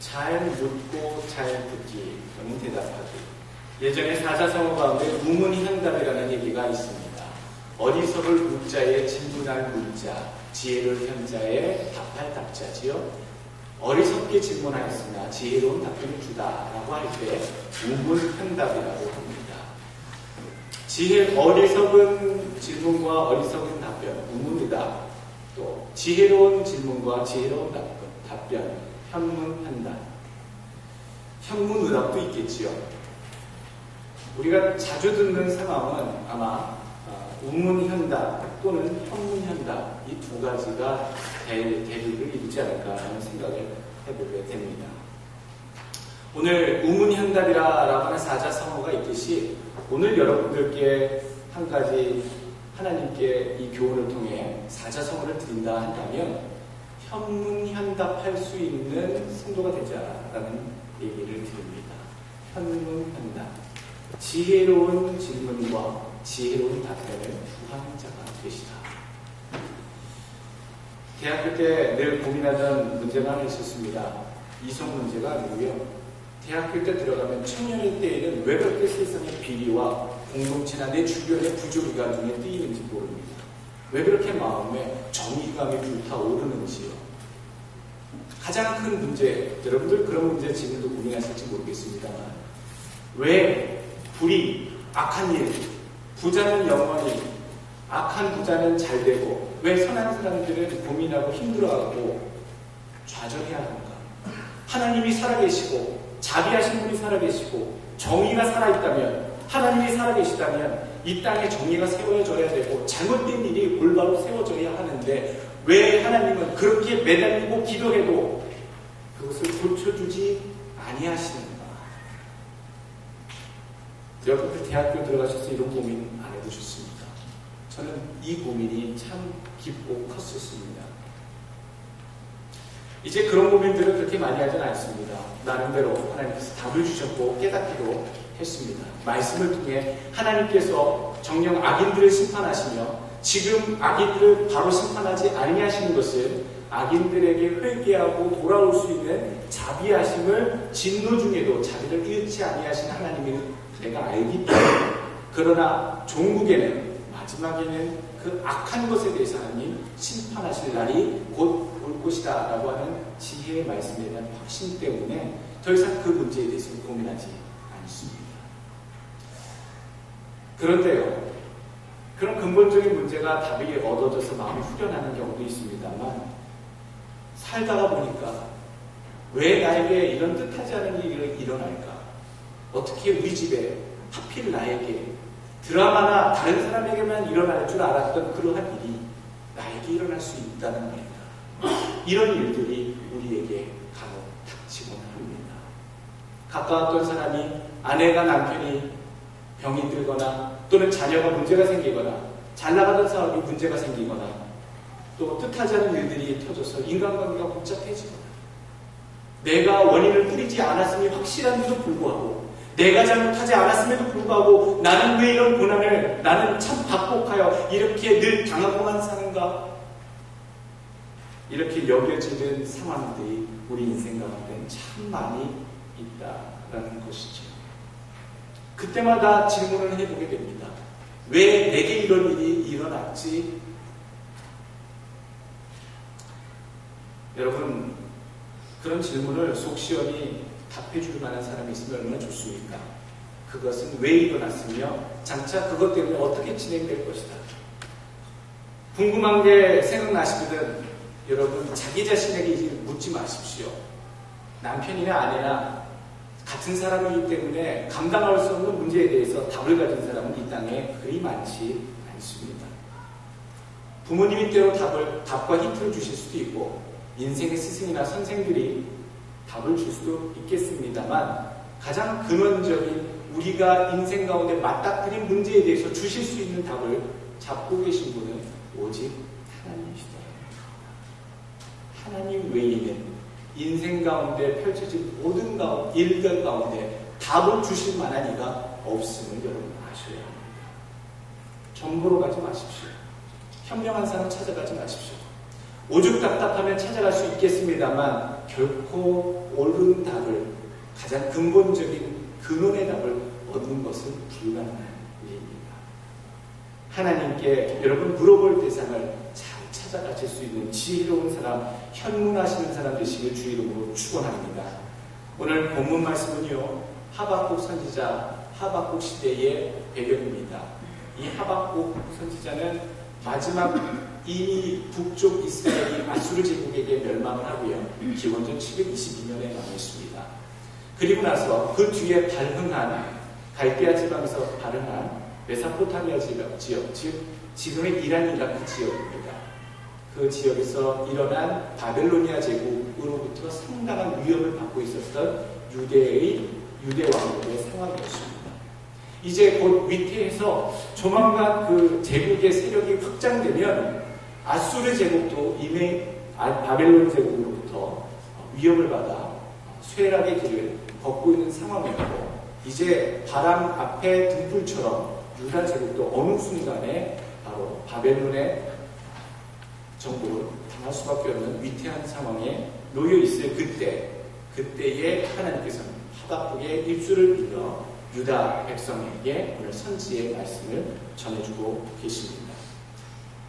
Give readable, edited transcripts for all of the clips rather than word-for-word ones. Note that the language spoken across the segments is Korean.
잘 묻고 잘 듣기, 또는 대답하기. 예전에 사자성어 가운데 우문현답이라는 얘기가 있습니다. 어리석을 묻자에 질문할 문자, 지혜로운 현자에 답할 답자지요. 어리석게 질문하였으나 지혜로운 답변을 주다라고 할 때 우문현답이라고 합니다. 어리석은 질문과 어리석은 답변, 우문의답, 또 지혜로운 질문과 지혜로운 답변, 현문현답. 현문의답도 있겠지요. 우리가 자주 듣는 상황은 아마 우문현답 또는 현문현답, 이 두 가지가 대립을 이루지 않을까 하는 생각을 해보게 됩니다. 오늘 우문현답이라고 하는 사자성어가 있듯이 오늘 여러분들께 한 가지 하나님께 이 교훈을 통해 사자성어를 드린다 한다면 현문현답할 수 있는 성도가 되자라는 얘기를 드립니다. 현문현답, 지혜로운 질문과 지혜로운 답변을 구하는 자가 되시다. 대학교 때 늘 고민하던 문제가 하나 있었습니다. 이성 문제가 아니고요. 대학교 때 들어가면 청년의 때에는 왜 그렇게 세상의 비리와 공동체나 내 주변의 부조리가 눈에 띄는지 모릅니다. 왜 그렇게 마음에 정의감이 불타오르는지요. 가장 큰 문제, 여러분들 그런 문제 지금도 고민하실지 모르겠습니다만, 왜 불의, 악한 일, 부자는 영원히, 악한 부자는 잘 되고, 왜 선한 사람들은 고민하고 힘들어하고 좌절해야 하는가? 하나님이 살아계시고 자비하신 분이 살아계시고 정의가 살아있다면, 하나님이 살아계시다면 이 땅에 정의가 세워져야 되고 잘못된 일이 올바로 세워져야 하는데 왜 하나님은 그렇게 매달리고 기도해도 그것을 고쳐주지 아니하시는가? 여러분들 대학교 들어가셔서 이런 고민 안 해보셨습니까? 저는 이 고민이 참 깊고 컸었습니다. 이제 그런 고민들을 그렇게 많이 하진 않습니다. 나름대로 하나님께서 답을 주셨고 깨닫기도 했습니다. 말씀을 통해 하나님께서 정녕 악인들을 심판하시며 지금 악인들을 바로 심판하지 아니하시는 것은 악인들에게 회개하고 돌아올 수 있는 자비하심을 진노 중에도 자비를 잃지 아니하신 하나님을 내가 알기 때문에, 그러나 종국에는 마지막에는 그 악한 것에 대해서 하나님 심판하실 날이 곧 올 것이다 라고 하는 지혜의 말씀에 대한 확신 때문에 더 이상 그 문제에 대해서 고민하지 않습니다. 그런데요, 그런 근본적인 문제가 답이 얻어져서 마음이 후련하는 경우도 있습니다만, 살다가 보니까 왜 나에게 이런 뜻하지 않은 일이 일어날까? 어떻게 우리 집에 하필 나에게 드라마나 다른 사람에게만 일어날 줄 알았던 그러한 일이 나에게 일어날 수 있다는 말입니다. 이런 일들이 우리에게 간혹 닥치곤 합니다. 가까웠던 사람이, 아내가 남편이 병이 들거나 또는 자녀가 문제가 생기거나 잘나가던 사업이 문제가 생기거나 또 뜻하지 않은 일들이 터져서 인간관계가 복잡해지거나 내가 원인을 뿌리지 않았음이 확실한데도 불구하고, 내가 잘못하지 않았음에도 불구하고 나는 왜 이런 고난을, 나는 참 박복하여 이렇게 늘 당하고만 사는가? 이렇게 여겨지는 상황들이 우리 인생 가운데 참 많이 있다라는 것이죠. 그때마다 질문을 해보게 됩니다. 왜 내게 이런 일이 일어났지? 여러분, 그런 질문을 속 시원히 답해줄 만한 사람이 있으면 얼마나 좋습니까? 그것은 왜 일어났으며 장차 그것 때문에 어떻게 진행될 것이다. 궁금한 게 생각나시거든 여러분, 자기 자신에게 이제 묻지 마십시오. 남편이나 아내나 같은 사람이기 때문에 감당할 수 없는 문제에 대해서 답을 가진 사람은 이 땅에 그리 많지 않습니다. 부모님이 때로 답과 힌트를 주실 수도 있고 인생의 스승이나 선생들이 답을 줄 수도 있겠습니다만, 가장 근원적인 우리가 인생 가운데 맞닥뜨린 문제에 대해서 주실 수 있는 답을 잡고 계신 분은 오직 하나님이시다. 하나님 외에는 인생 가운데 펼쳐진 모든 일들 가운데 답을 주실 만한 이가 없음을 여러분 아셔야 합니다. 정보로 가지 마십시오. 현명한 사람 찾아가지 마십시오. 오죽 답답하면 찾아갈 수 있겠습니다만 결코 옳은 답을, 가장 근본적인 근원의 답을 얻는 것은 불가능한 일입니다. 하나님께 여러분 물어볼 대상을 잘 찾아가실 수 있는 지혜로운 사람, 현문하시는 사람 되시길 주 이름으로 축원합니다. 오늘 본문 말씀은요, 하박국 선지자, 하박국 시대의 배경입니다. 이 하박국 선지자는 마지막 이미 북쪽 이스라엘이 아수르 제국에게 멸망을 하고요, 기원전 722년에 망했습니다. 그리고 나서 그 뒤에 발흥한 갈대아 지방에서 발흥한 메소포타미아 지역, 즉 지금의 이란 이라크 지역입니다. 그 지역에서 일어난 바벨로니아 제국으로부터 상당한 위협을 받고 있었던 유대 왕국의 상황이었습니다. 이제 곧 위태해서 조만간 그 제국의 세력이 확장되면 아수르 제국도 이미 바벨론 제국으로부터 위협을 받아 쇠락의 길을 걷고 있는 상황이었고, 이제 바람 앞에 등불처럼 유다 제국도 어느 순간에 바로 바벨론의 정복을 당할 수밖에 없는 위태한 상황에 놓여 있을 그때에 하나님께서는 하박국의 입술을 빌려 유다 백성에게 오늘 선지의 말씀을 전해주고 계십니다.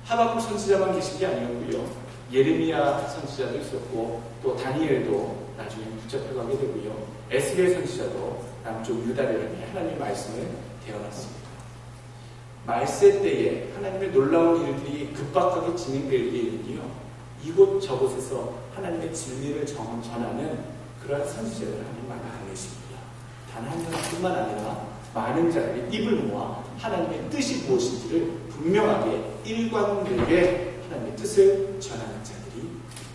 하박국 선지자만 계신 게 아니었고요, 예레미야 선지자도 있었고, 또 다니엘도 나중에 붙잡혀가게 되고요, 에스겔 선지자도 남쪽 유다를 하나님의 말씀을 대언했습니다. 말세 때에 하나님의 놀라운 일들이 급박하게 진행될 때에는요, 이곳저곳에서 하나님의 진리를 전하는 그러한 선지자들을 하나님 만나내십니다. 단 한 사람뿐만 아니라 많은 자들이 입을 모아 하나님의 뜻이 무엇인지를 분명하게 일관되게 하나님의 뜻을 전하는 자들이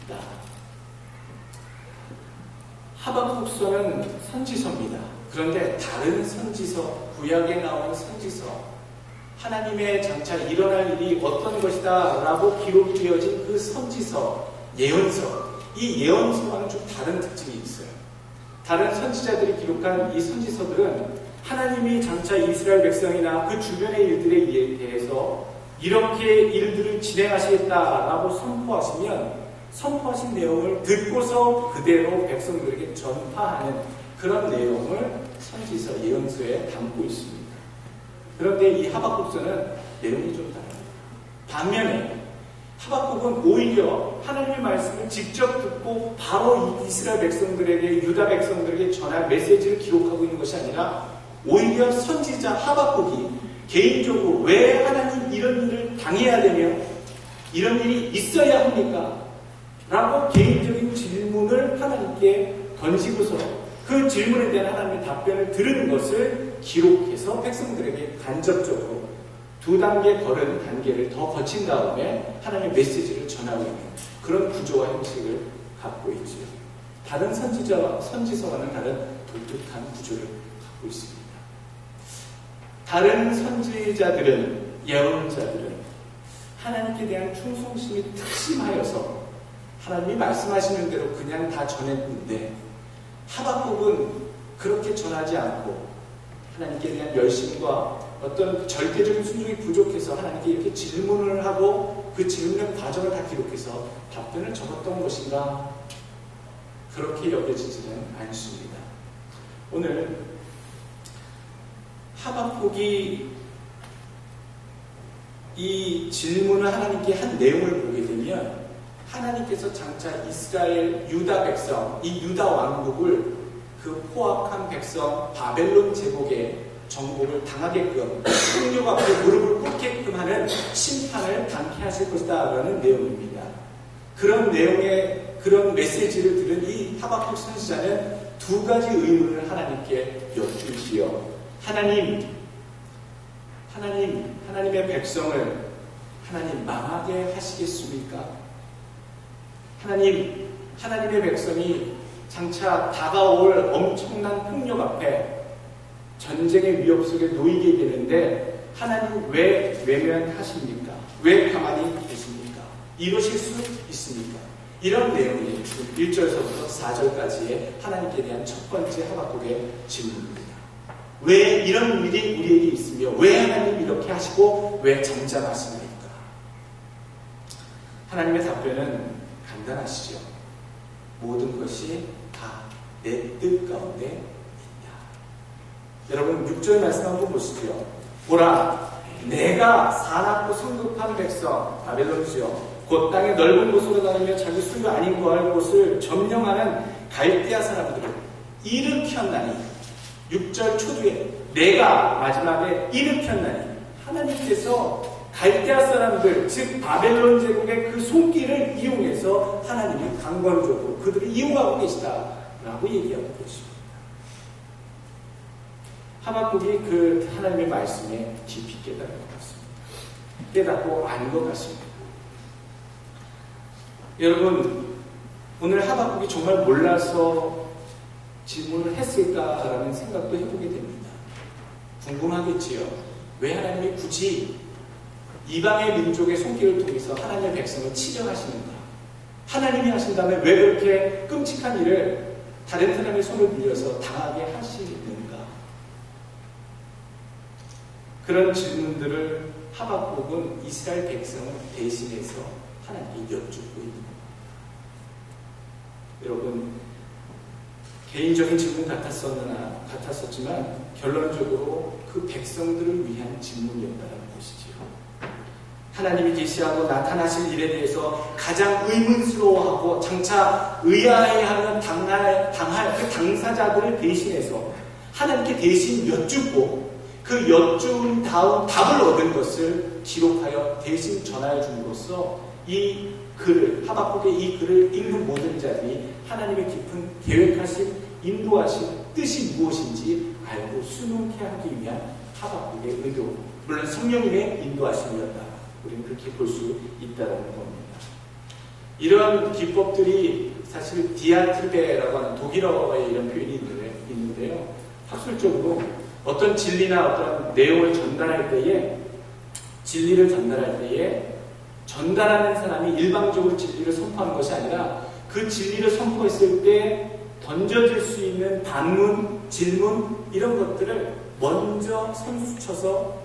있다. 하박국서는 선지서입니다. 그런데 다른 선지서, 구약에 나오는 선지서, 하나님의 장차 일어날 일이 어떤 것이다 라고 기록되어진 그 선지서, 예언서, 이 예언서와는 좀 다른 특징이 있어요. 다른 선지자들이 기록한 이 선지서들은 하나님이 장차 이스라엘 백성이나 그 주변의 일들에 대해서 이렇게 일들을 진행하시겠다라고 선포하신 내용을 듣고서 그대로 백성들에게 전파하는 그런 내용을 선지서, 예언서에 담고 있습니다. 그런데 이 하박국서는 내용이 좀 달라요. 반면에 하박국은 오히려 하나님의 말씀을 직접 듣고 바로 이스라엘 백성들에게, 유다 백성들에게 전할 메시지를 기록하고 있는 것이 아니라 오히려 선지자 하박국이 개인적으로 왜 하나님 이런 일을 당해야 되며 이런 일이 있어야 합니까? 라고 개인적인 질문을 하나님께 던지고서 그 질문에 대한 하나님의 답변을 들은 것을 기록해서 백성들에게 간접적으로 두 단계 걸은 단계를 더 거친 다음에 하나님의 메시지를 전하고 있는 그런 구조와 형식을 갖고 있죠. 다른 선지서와는 다른 독특한 구조를 갖고 있습니다. 다른 선지자들은, 예언자들은 하나님께 대한 충성심이 특심하여서 하나님이 말씀하시는 대로 그냥 다 전했는데, 하박국은 그렇게 전하지 않고 하나님께 대한 열심과 어떤 절대적인 순종이 부족해서 하나님께 이렇게 질문을 하고 그 질문의 과정을 다 기록해서 답변을 적었던 것인가? 그렇게 여겨지지는 않습니다. 오늘 하박국이 이 질문을 하나님께 한 내용을 보게 되면 하나님께서 장차 이스라엘 유다 백성, 이 유다 왕국을 그 포악한 백성 바벨론 제국의 정복을 당하게끔 폭력 앞에 무릎을 꿇게끔 하는 심판을 당케하실 것이다 라는 내용입니다. 그런 내용의 그런 메시지를 들은 이 하박국 선지자는 두 가지 의문을 하나님께 여쭈시어 하나님의 백성을 하나님 망하게 하시겠습니까? 하나님의 백성이 장차 다가올 엄청난 폭력 앞에 전쟁의 위협 속에 놓이게 되는데 하나님 왜 외면하십니까? 왜 가만히 계십니까? 이러실 수 있습니까? 이런 내용이 1절서부터 4절까지의 하나님께 대한 첫 번째 하박국의 질문입니다. 왜 이런 일이 우리에게 있으며 왜 하나님 이렇게 하시고 왜 잠잠하십니까? 하나님의 답변은 간단하시죠. 모든 것이 다 내 뜻 가운데 있다. 여러분 6절 말씀 한번 보시죠. 보라, 내가 사납고 성급한 백성 바벨론이요 곧 땅의 넓은 곳으로 다니며 자기 수요 아닌 거할 곳을 점령하는 갈대아 사람들을 일으켰나니. 6절 초두에 내가 마지막에 일으켰나니, 하나님께서 갈대아 사람들, 즉 바벨론 제국의 그 손길을 이용해서 하나님이 강권적으로 그들을 이용하고 계시다라고 얘기하고 계십니다. 하박국이 그 하나님의 말씀에 깊이 깨달은 것 같습니다. 깨닫고 안 것 같습니다. 여러분, 오늘 하박국이 정말 몰라서 질문을 했을까라는 생각도 해보게 됩니다. 궁금하겠지요. 왜 하나님이 굳이 이방의 민족의 손길을 통해서 하나님의 백성을 치정하시는가? 하나님이 하신다면 왜 그렇게 끔찍한 일을 다른 사람의 손을 빌려서 당하게 하시는가? 그런 질문들을 하박국은 이스라엘 백성을 대신해서 하나님께 여쭙고 있는 겁니다. 여러분, 개인적인 질문 같았었지만 결론적으로 그 백성들을 위한 질문이었다는 것이지요. 하나님이 계시하고 나타나실 일에 대해서 가장 의문스러워하고 장차 의아해하는 당할 그 당사자들을 대신해서 하나님께 대신 여쭙고 그 여쭈은 다음 답을 얻은 것을 기록하여 대신 전하여 줌으로써 이 글을, 하박국의 이 글을 읽는 모든 자들이 하나님의 깊은 계획하신, 인도하신 뜻이 무엇인지 알고 순응케 하기 위한 하박국의 의도, 물론 성령님의 인도하심이었다. 우리는 그렇게 볼 수 있다는 겁니다. 이러한 기법들이 사실 디아티베라고 하는 독일어의 이런 표현이 있는데요. 학술적으로 어떤 진리나 어떤 내용을 전달할 때에, 진리를 전달할 때에 전달하는 사람이 일방적으로 진리를 선포하는 것이 아니라 그 진리를 선포했을 때 던져질 수 있는 반문, 질문 이런 것들을 먼저 선수쳐서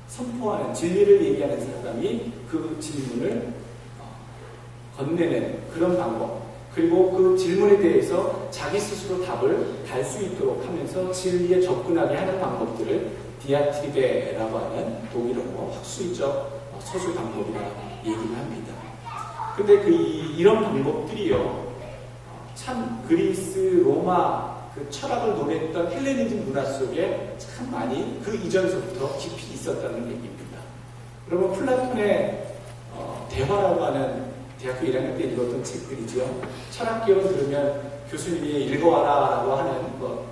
선포하는, 진리를 얘기하는 사람이 그 질문을 건네는 그런 방법, 그리고 그 질문에 대해서 자기 스스로 답을 달 수 있도록 하면서 진리에 접근하게 하는 방법들을 디아티베라고 하는 독일어로 학술적 서술 방법이라 얘기를 합니다. 근데 이런 방법들이요, 참 그리스, 로마 그 철학을 논했던 헬레니즘 문화 속에 참 많이 그 이전서부터 깊이 있었다는 얘기입니다. 여러분, 플라톤의 대화라고 하는 대학교 1학년 때 읽었던 책들이죠. 철학 기억을 들으면 교수님이 읽어와라라고 하는 것,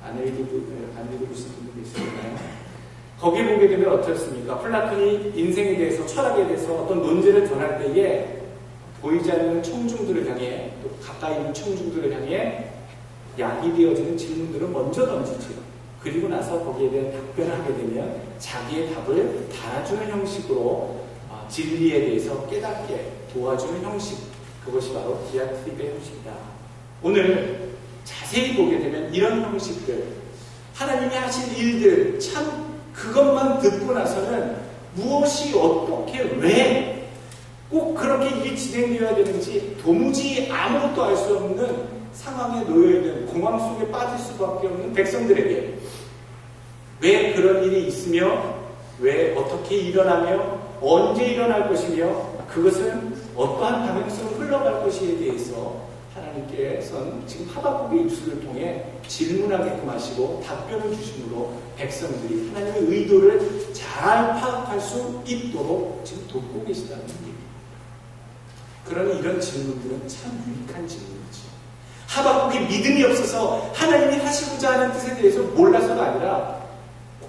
안 읽어보신 분들도 있을까요? 거기 보게 되면 어떻습니까? 플라톤이 인생에 대해서, 철학에 대해서 어떤 논제를 전할 때에 보이지 않는 청중들을 향해, 또 가까이 있는 청중들을 향해 약이 되어지는 질문들을 먼저 던지죠. 그리고 나서 거기에 대한 답변을 하게 되면 자기의 답을 달아주는 형식으로 진리에 대해서 깨닫게 도와주는 형식, 그것이 바로 디아트립의 형식이다. 오늘 자세히 보게 되면 이런 형식들, 하나님이 하신 일들, 참 그것만 듣고 나서는 무엇이 어떻게 왜 꼭 그렇게 일이 진행되어야 되는지 도무지 아무것도 알 수 없는 상황에 놓여있는, 공황 속에 빠질 수밖에 없는 백성들에게 왜 그런 일이 있으며, 왜 어떻게 일어나며, 언제 일어날 것이며, 그것은 어떠한 방향성으로 흘러갈 것에 대해서 하나님께서는 지금 하박국의 입술을 통해 질문하게끔 하시고 답변을 주심으로 백성들이 하나님의 의도를 잘 파악할 수 있도록 지금 돕고 계시다는 얘기입니다. 그러니 이런 질문들은 참 유익한 질문이죠. 하박국이 믿음이 없어서 하나님이 하시고자 하는 뜻에 대해서 몰라서가 아니라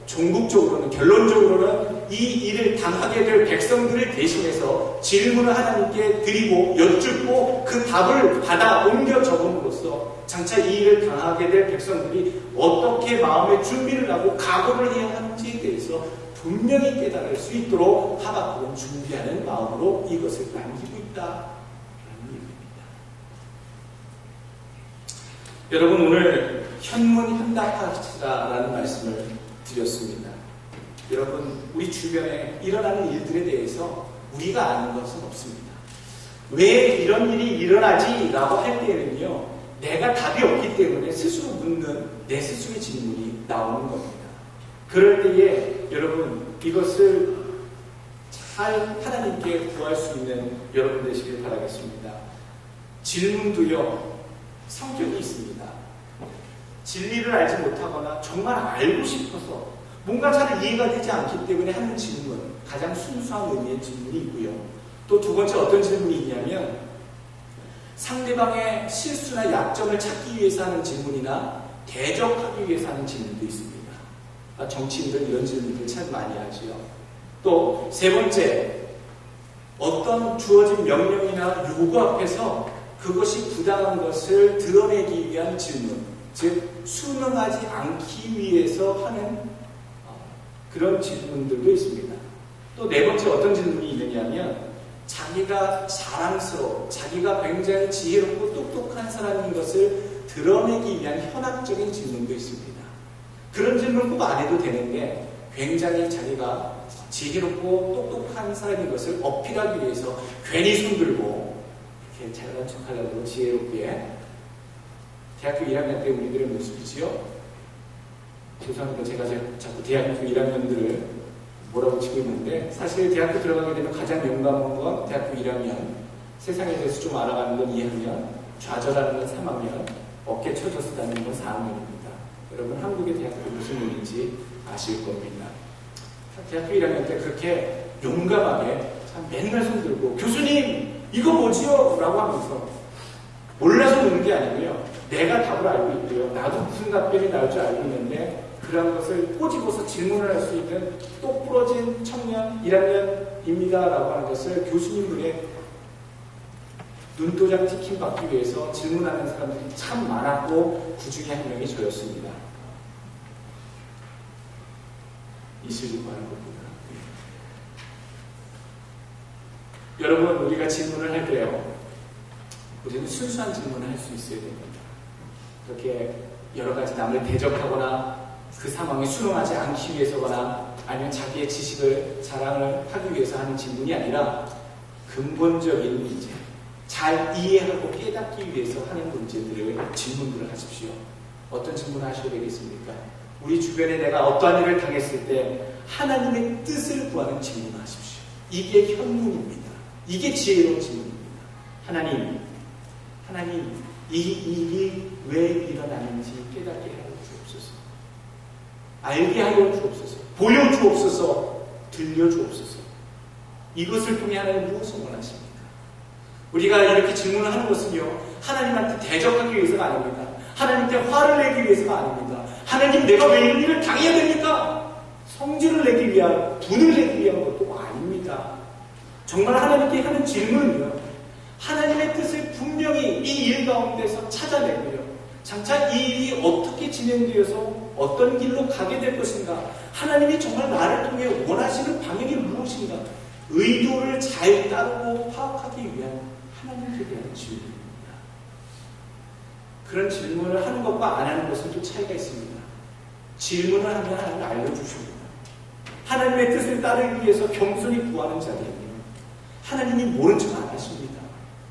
종국적으로는, 결론적으로는 이 일을 당하게 될 백성들을 대신해서 질문을 하나님께 드리고 여쭙고 그 답을 받아 옮겨 적음으로써 장차 이 일을 당하게 될 백성들이 어떻게 마음의 준비를 하고 각오를 해야 하는지에 대해서 분명히 깨달을 수 있도록 하박국은 준비하는 마음으로 이것을 남기고 있다라는 얘기입니다. 여러분, 오늘 현문현답하시라라는 말씀을 드렸습니다. 여러분, 우리 주변에 일어나는 일들에 대해서 우리가 아는 것은 없습니다. 왜 이런 일이 일어나지? 라고 할 때에는요, 내가 답이 없기 때문에 스스로 묻는 내 스스로의 질문이 나오는 겁니다. 그럴 때에 여러분, 이것을 잘 하나님께 구할 수 있는 여러분 되시길 바라겠습니다. 질문도요, 성격이 있습니다. 진리를 알지 못하거나 정말 알고 싶어서 뭔가 잘 이해가 되지 않기 때문에 하는 질문, 가장 순수한 의미의 질문이 있고요. 또 두 번째 어떤 질문이 있냐면 상대방의 실수나 약점을 찾기 위해서 하는 질문이나 대적하기 위해서 하는 질문도 있습니다. 정치인들 이런 질문들 참 많이 하지요. 또 세 번째, 어떤 주어진 명령이나 요구 앞에서 그것이 부당한 것을 드러내기 위한 질문, 즉 순응하지 않기 위해서 하는 그런 질문들도 있습니다. 또 네 번째 어떤 질문이 있느냐면 자기가 자랑스러워, 자기가 굉장히 지혜롭고 똑똑한 사람인 것을 드러내기 위한 현학적인 질문도 있습니다. 그런 질문 꼭 안 해도 되는데 굉장히 자기가 지혜롭고 똑똑한 사람인 것을 어필하기 위해서 괜히 손들고 이렇게 잘난 척하려고 지혜롭게 대학교 1학년 때 우리들의 모습이지요. 죄송합니다. 제가 자꾸 대학교 1학년들을 뭐라고 치고 있는데 사실 대학교 들어가게 되면 가장 용감한 건 대학교 1학년, 세상에 대해서 좀 알아가는 건 2학년, 좌절하는 건 3학년, 어깨 쳐져서 다니는 건 4학년입니다. 여러분 한국의 대학교 무슨 의미인지 아실 겁니다. 대학교 1학년 때 그렇게 용감하게 참 맨날 손들고 교수님 이거 뭐지요? 라고 하면서 몰라서 묻는 게 아니고요. 내가 답을 알고 있고요. 나도 무슨 답변이 나올 줄 알고 있는데 그런 것을 꼬집어서 질문을 할 수 있는 똑부러진 청년 1학년입니다 라고 하는 것을 교수님들의 눈도장 찍힘 받기 위해서 질문하는 사람들이 참 많았고 그 중에 한 명이 저였습니다. 있으려고 하는 겁니다. 여러분, 우리가 질문을 할 때요, 우리는 순수한 질문을 할 수 있어야 됩니다. 그렇게 여러 가지 남을 대적하거나 그 상황에 순응하지 않기 위해서거나 아니면 자기의 지식을 자랑을 하기 위해서 하는 질문이 아니라 근본적인 문제, 잘 이해하고 깨닫기 위해서 하는 문제들을 질문들을 하십시오. 어떤 질문을 하셔야 되겠습니까? 우리 주변에 내가 어떠한 일을 당했을 때 하나님의 뜻을 구하는 질문을 하십시오. 이게 현문입니다. 이게 지혜로운 질문입니다. 하나님, 이 일이 왜 일어나는지 깨닫게 하여 주옵소서. 알게 하여 주옵소서. 보여주옵소서. 들려주옵소서. 이것을 통해 하나님 무엇을 원하십니까? 우리가 이렇게 질문을 하는 것은요, 하나님한테 대적하기 위해서가 아닙니다. 하나님께 화를 내기 위해서가 아닙니다. 하나님, 내가 왜 이런 일을 당해야 됩니까? 성질을 내기 위한, 분을 내기 위한 것도 아닙니다. 정말 하나님께 하는 질문은요, 하나님의 뜻을 분명히 이 일 가운데서 찾아내고요. 장차 이 일이 어떻게 진행되어서 어떤 길로 가게 될 것인가, 하나님이 정말 나를 통해 원하시는 방향이 무엇인가, 의도를 잘 따르고 파악하기 위한 하나님께 대한 질문입니다. 그런 질문을 하는 것과 안 하는 것은 또 차이가 있습니다. 질문을 하면 하나님이 알려주십니다. 하나님의 뜻을 따르기 위해서 겸손히 구하는 자리에는 하나님이 모른 척 안 하십니다.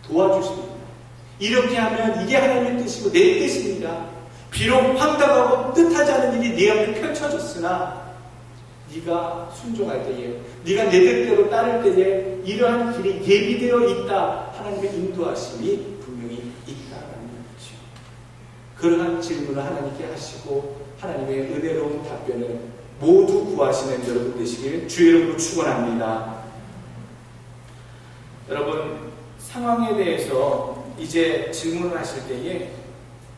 도와주십니다. 이렇게 하면 이게 하나님의 뜻이고 내 뜻입니다. 비록 황당하고 뜻하지 않은 일이 네 앞에 펼쳐졌으나 네가 순종할 때에, 네가 내 뜻대로 따를 때에 이러한 길이 예비되어 있다. 하나님의 인도하심이 분명히 있다라는 거죠. 그러한 질문을 하나님께 하시고 하나님의 은혜로운 답변을 모두 구하시는 여러분 되시길 주의 이름으로 축원합니다. 여러분, 상황에 대해서 이제 질문을 하실 때에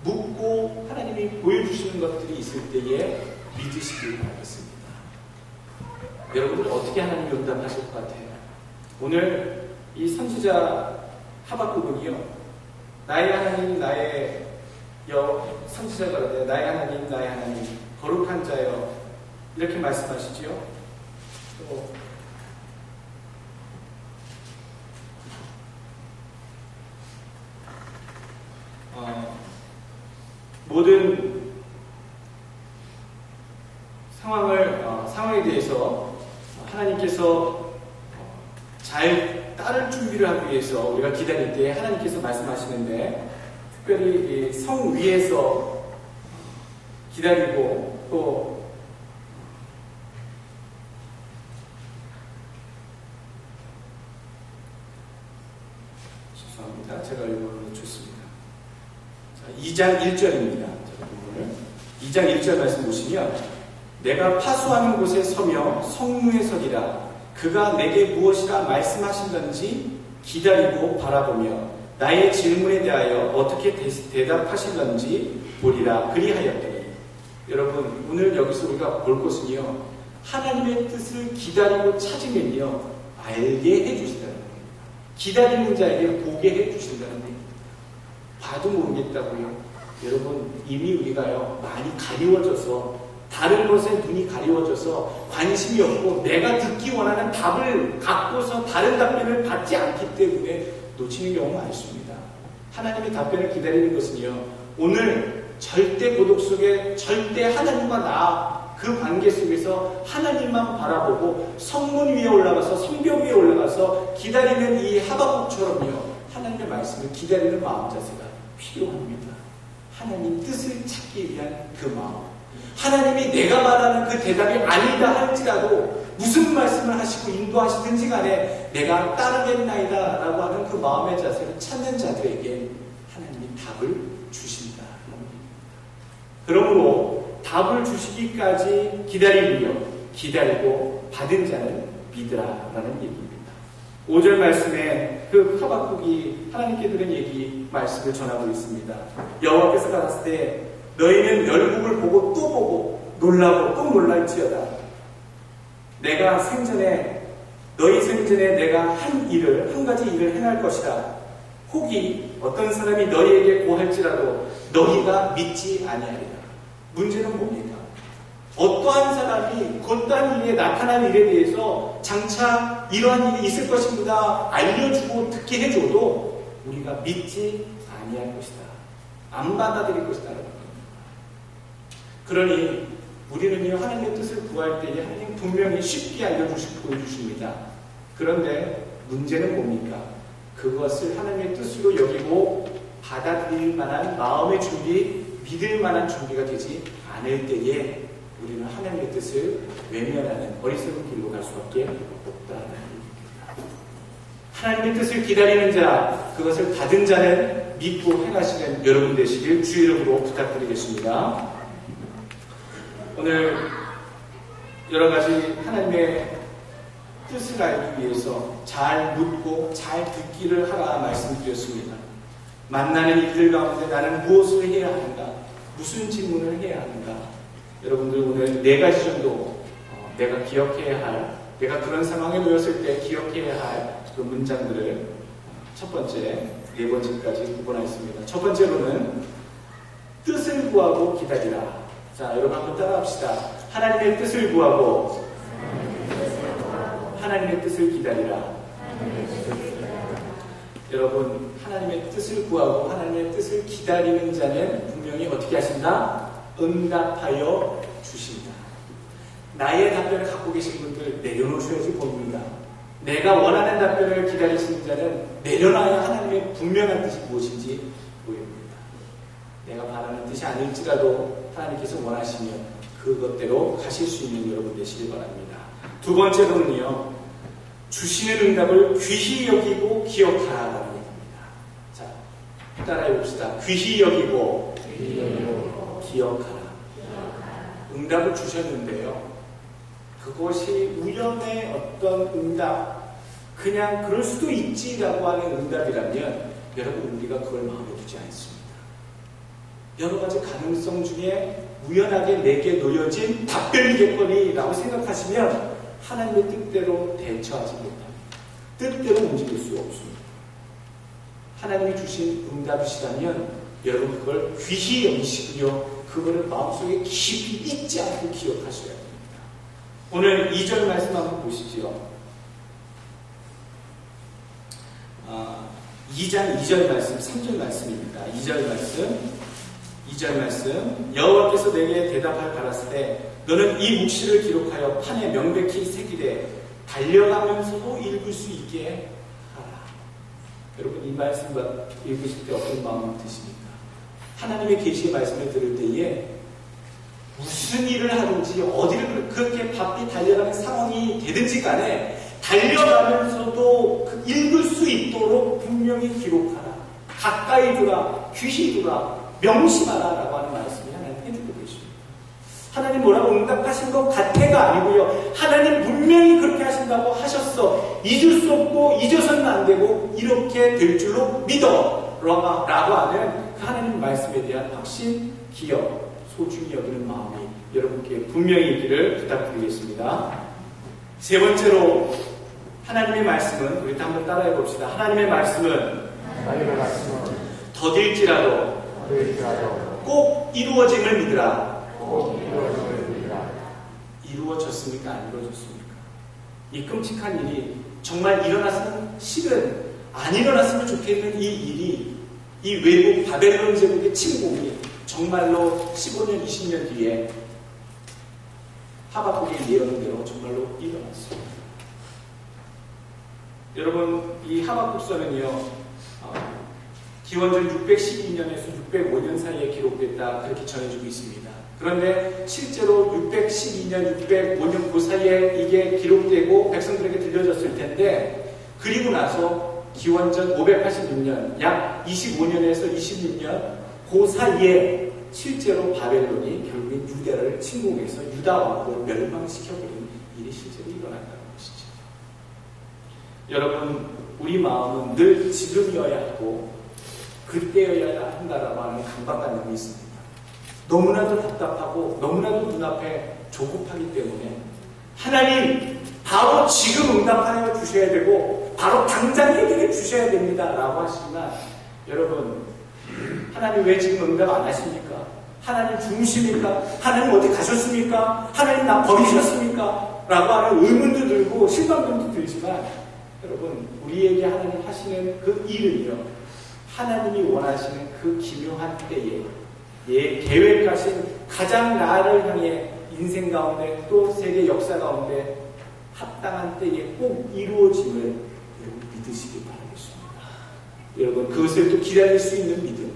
묻고 하나님이 보여주시는 것들이 있을 때에 믿으시길 바라겠습니다. 여러분들 어떻게 하나님이 응답하실 것 같아요? 오늘 이 선지자 하박국은요, 나의 하나님, 나의 선지자가 그러는데 나의 하나님, 거룩한 자여, 이렇게 말씀하시지요. 또 모든 상황에 대해서 하나님께서 잘 따를 준비를 하기 위해서 우리가 기다릴 때 하나님께서 말씀하시는데, 특별히 성 위에서 기다리고 또 죄송합니다. 제가 읽어보면 좋습니다. 2장 1절입니다. 2장 1절 말씀 보시면, 내가 파수하는 곳에 서며 성문에 서리라. 그가 내게 무엇이라 말씀하신던지 기다리고 바라보며 나의 질문에 대하여 어떻게 대답하실런지 보리라. 그리하였더니. 여러분, 오늘 여기서 우리가 볼 것은요, 하나님의 뜻을 기다리고 찾으면요 알게 해주신다는 겁니다. 기다리는 자에게 보게 해주신다는 겁니다. 봐도 모르겠다고요. 여러분, 이미 우리가요 많이 가리워져서, 다른 것에 눈이 가리워져서 관심이 없고 내가 듣기 원하는 답을 갖고서 다른 답변을 받지 않기 때문에 놓치는 경우가 많습니다. 하나님의 답변을 기다리는 것은요, 오늘 절대 고독 속에 절대 하나님과 나 그 관계 속에서 하나님만 바라보고 성문 위에 올라가서 성벽 위에 올라가서 기다리는 이 하박국처럼요 하나님의 말씀을 기다리는 마음 자세가 필요합니다. 하나님 뜻을 찾기 위한 그 마음, 하나님이 내가 말하는 그 대답이 아니다 할지라도 무슨 말씀을 하시고 인도하시든지 간에 내가 따르겠나이다 라고 하는 그 마음의 자세를 찾는 자들에게 하나님이 답을 주신다. 그러므로 답을 주시기까지 기다리고 받은 자는 믿으라라는 얘기입니다. 5절 말씀에 그 하박국이 하나님께 들은 말씀을 전하고 있습니다. 여호와께서 가라사대 때 너희는 열국을 보고 또 보고 놀라고 또 놀랄지어다. 내가 너희 생전에 내가 한 가지 일을 행할 것이다. 혹이 어떤 사람이 너희에게 고할지라도 너희가 믿지 아니하리라. 문제는 뭡니까? 어떠한 사람이 어떠한 일에 나타난 일에 대해서 장차 이러한 일이 있을 것입니다 알려주고 듣게 해줘도 우리가 믿지 아니할 것이다. 안 받아들일 것이다. 그러니 우리는요 하나님의 뜻을 구할 때에 하나님 분명히 쉽게 알려주시고 보여주십니다. 그런데 문제는 뭡니까? 그것을 하나님의 뜻으로 여기고 받아들일 만한 마음의 준비, 믿을 만한 준비가 되지 않을 때에 우리는 하나님의 뜻을 외면하는 어리석은 길로 갈 수밖에 없다는 얘기입니다. 하나님의 뜻을 기다리는 자, 그것을 받은 자는 믿고 행하시는 여러분 되시길 주 이름으로 부탁드리겠습니다. 오늘 여러 가지 하나님의 뜻을 알기 위해서 잘 묻고 잘 듣기를 하라 말씀드렸습니다. 만나는 이들 가운데 나는 무엇을 해야 하는가? 무슨 질문을 해야 하는가? 여러분들 오늘 4가지 정도 내가 기억해야 할, 내가 그런 상황에 놓였을 때 기억해야 할 그 문장들을 첫 번째, 4번째까지 구분하였습니다. 첫 번째로는 뜻을 구하고 기다리라. 자, 여러분 한번 따라합시다. 하나님의 뜻을 구하고 하나님의 뜻을 기다리라. 여러분, 하나님의 뜻을 구하고 하나님의 뜻을 기다리는 자는 분명히 어떻게 하신다? 응답하여 주신다. 나의 답변을 갖고 계신 분들 내려놓으셔야지 보입니다. 내가 원하는 답변을 기다리시는 자는 내려놔야 하나님의 분명한 뜻이 무엇인지 보입니다. 내가 바라는 뜻이 아닐지라도 하나님께서 원하시면 그것대로 가실 수 있는 여러분 되시길 바랍니다. 두 번째로는요, 주시는 응답을 귀히 여기고 기억하라는 얘기입니다. 자, 따라해 봅시다. 귀히 여기고 기억하라. 응답을 주셨는데요, 그것이 우연의 어떤 응답, 그냥 그럴 수도 있지라고 하는 응답이라면 여러분 우리가 그걸 마음에 두지 않습니다. 여러 가지 가능성 중에 우연하게 내게 놓여진 답변이겠거니라고 생각하시면 하나님의 뜻대로 대처하지 못합니다. 뜻대로 움직일 수 없습니다. 하나님이 주신 응답이시라면 여러분 그걸 귀히 여기시고요, 그거를 마음속에 깊이 잊지 않고 기억하셔야 됩니다. 오늘 2절 말씀 한번 보시죠. 2장 2절 말씀, 3절 말씀입니다. 2절 말씀. 여호와께서 내게 대답할 가라사대 때 너는 이 묵시를 기록하여 판에 명백히 새기되 달려가면서도 읽을 수 있게 하라. 여러분 이 말씀 읽으실 때 어떤 마음이 드십니까? 하나님의 계시의 말씀을 들을 때에 무슨 일을 하든지 어디를 그렇게 바삐 달려가는 상황이 되든지 간에 달려가면서도 읽을 수 있도록 분명히 기록하라. 가까이 두라. 귀히 두라. 명심하라. 라고 하는 말씀이 하나님 해주고 계십니다. 하나님 뭐라고 응답하신 것 같아가 아니고요. 하나님 분명히 그렇게 하신다고 하셨어. 잊을 수 없고 잊어서는 안 되고 이렇게 될 줄로 믿어. 라고 하는 그 하나님 말씀에 대한 확신, 기억, 소중히 여기는 마음이 여러분께 분명히 있기를 부탁드리겠습니다. 세 번째로 하나님의 말씀은 우리 한번 따라해 봅시다. 하나님의 말씀은 더딜지라도 꼭 이루어짐을 믿으라. 이루어졌습니까? 안 이루어졌습니까? 이 끔찍한 일이 정말 일어났으면 실은 안 일어났으면 좋겠는 이 일이 이 외국 바벨론 제국의 침공이 정말로 15년, 20년 뒤에 하박국의 예언대로 정말로 일어났습니다. 여러분, 이 하박국서는요, 기원전 612년에서 605년 사이에 기록됐다 그렇게 전해지고 있습니다. 그런데 실제로 612년, 605년 그 사이에 이게 기록되고 백성들에게 들려졌을 텐데 그리고 나서 기원전 586년, 약 25년에서 26년 그 사이에 실제로 바벨론이 결국엔 유대를 침공해서 유다 왕국을 멸망시켜버린 일이 실제로 일어났다는 것이죠. 여러분, 우리 마음은 늘 지금이어야 하고 그때여야 한다라고 하는 강박관념이 있습니다. 너무나도 답답하고 너무나도 눈앞에 조급하기 때문에 하나님 바로 지금 응답하여 주셔야 되고 바로 당장 해결해 주셔야 됩니다 라고 하시지만 여러분, 하나님 왜 지금 응답 안 하십니까? 하나님 죽으십니까? 하나님 어디 가셨습니까? 하나님 나 버리셨습니까? 라고 하는 의문도 들고 실망감도 들지만 여러분, 우리에게 하나님 하시는 그 일은요, 하나님이 원하시는 그 기묘한 때에 계획하신 가장 나를 향해 인생 가운데 또 세계 역사 가운데 합당한 때에 꼭 이루어짐을 여러분 믿으시기 바라겠습니다. 여러분, 그것을 또 기다릴 수 있는 믿음,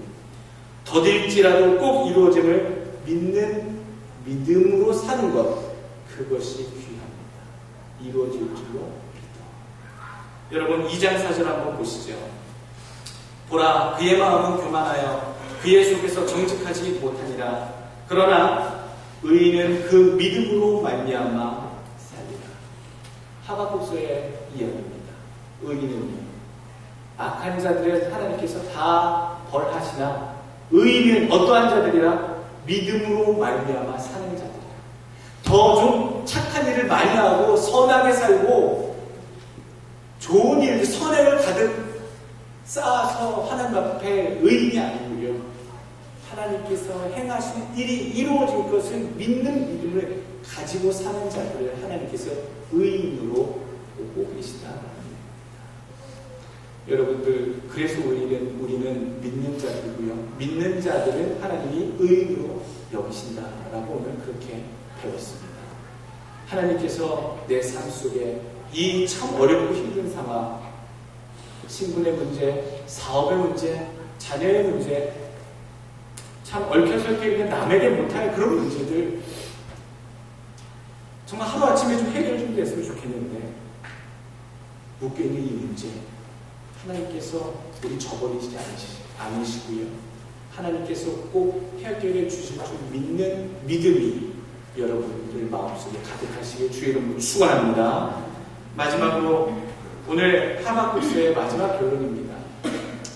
더딜지라도 꼭 이루어짐을 믿는 믿음으로 사는 것, 그것이 귀합니다. 이루어질 줄로 믿어. 여러분, 2장 4절 한번 보시죠. 보라, 그의 마음은 교만하여 그의 속에서 정직하지 못하니라. 그러나 의인은 그 믿음으로 말미암아 살리라. 하박국서의 이야기입니다. 의인은요, 악한 자들을 하나님께서 다 벌하시나 의인은 어떠한 자들이라? 믿음으로 말미암아 사는 자들이라. 더 좀 착한 일을 많이 하고 선하게 살고 좋은 일, 선행을 가득 쌓아서 하나님 앞에 의인이 아니고요, 하나님께서 행하신 일이 이루어질 것을 믿는 믿음을 가지고 사는 자들을 하나님께서 의인으로 보고 계시다. 여러분들, 그래서 우리는 믿는 자들이고요, 믿는 자들은 하나님이 의인으로 여기신다라고 오늘 그렇게 배웠습니다. 하나님께서 내 삶 속에 이 참 어렵고 힘든 상황, 신분의 문제, 사업의 문제, 자녀의 문제, 참 얽혀설켜 있는 남에게 못할 그런 문제들, 정말 하루아침에 좀 해결 좀 됐으면 좋겠는데 묶여있는 이 문제, 하나님께서 우리 저버리지 않으시고요, 하나님께서 꼭 해결해 주실 줄 믿는 믿음이 여러분들 마음속에 가득하시길 주의 이름으로 축원합니다. 마지막으로 오늘 하박국서의 마지막 결론입니다.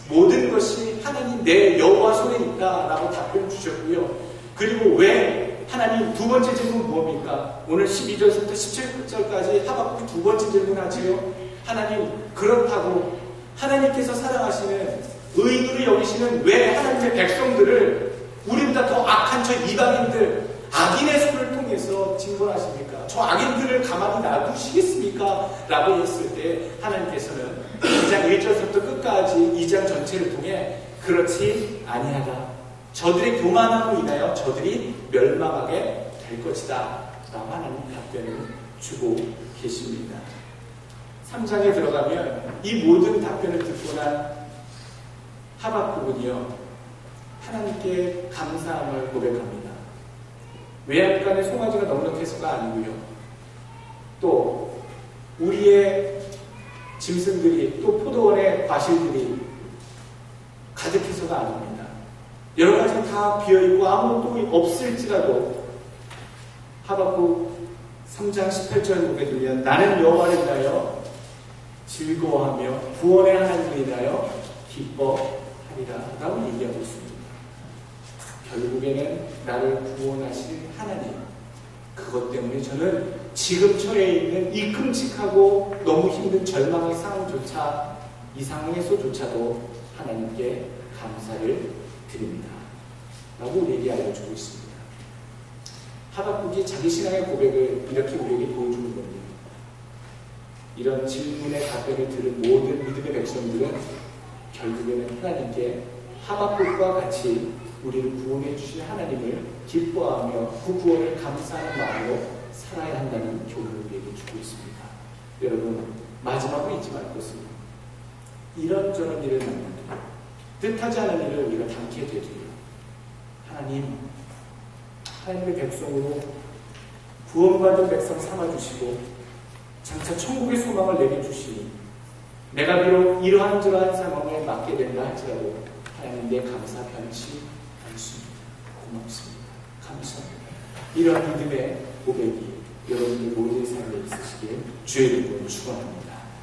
모든 것이 하나님 내 여호와 손에 있다라고 답변 주셨고요. 그리고 왜 하나님 두 번째 질문 뭡니까? 오늘 12절부터 17절까지 하박국이 두 번째 질문하지요. 하나님, 그렇다고 하나님께서 사랑하시는 의인으로 여기시는 왜 하나님의 백성들을 우리보다 더 악한 저 이방인들, 악인의 손을 통해서 징벌하십니까? 저 악인들을 가만히 놔두시겠습니까? 라고 했을 때 하나님께서는 2장 1절부터 끝까지 2장 전체를 통해 그렇지 아니하다. 저들의 교만함으로 인하여 저들이 멸망하게 될 것이다 라고 하나님 답변을 주고 계십니다. 3장에 들어가면 이 모든 답변을 듣고 난 하박국은요, 하나님께 감사함을 고백합니다. 외양간의 송아지가 넉넉해서가 아니고요, 또 우리의 짐승들이, 또 포도원의 과실들이 가득해서가 아닙니다. 여러 가지 다 비어있고 아무것도 없을지라도 하박국 3장 18절 보게 되면 나는 여호와를 인하여 즐거워하며 구원의 하나님을 인하여 기뻐하리라 라고 얘기하고 있습니다. 결국에는 나를 구원하실 하나님, 그것 때문에 저는 지금 처해 있는 이 끔찍하고 너무 힘든 절망의 상황조차, 이 상황에서조차도 하나님께 감사를 드립니다 라고 우리에게 알려주고 있습니다. 하박국이 자기 신앙의 고백을 이렇게 우리에게 보여주는 겁니다. 이런 질문의 답변을 들은 모든 믿음의 백성들은 결국에는 하나님께 하박국과 같이 우리를 구원해 주신 하나님을 기뻐하며 그 구원을 감사하는 마음으로 살아야 한다는 교훈을 우리에게 주고 있습니다. 여러분, 마지막으로 잊지 말 것은 이런저런 일을 만나도 뜻하지 않은 일을 우리가 당케 되도록 하나님의 백성으로 구원받은 백성 삼아주시고 장차 천국의 소망을 내게 주시니 내가 비록 이러한저러한 상황에 맞게 된다 할지라도 하나님 내 감사 변치 않습니다. 고맙습니다. 감사합니다. 이러한 믿음의 고백이 여러분의 모든 삶에 있으시길 주의 이름으로 축원합니다.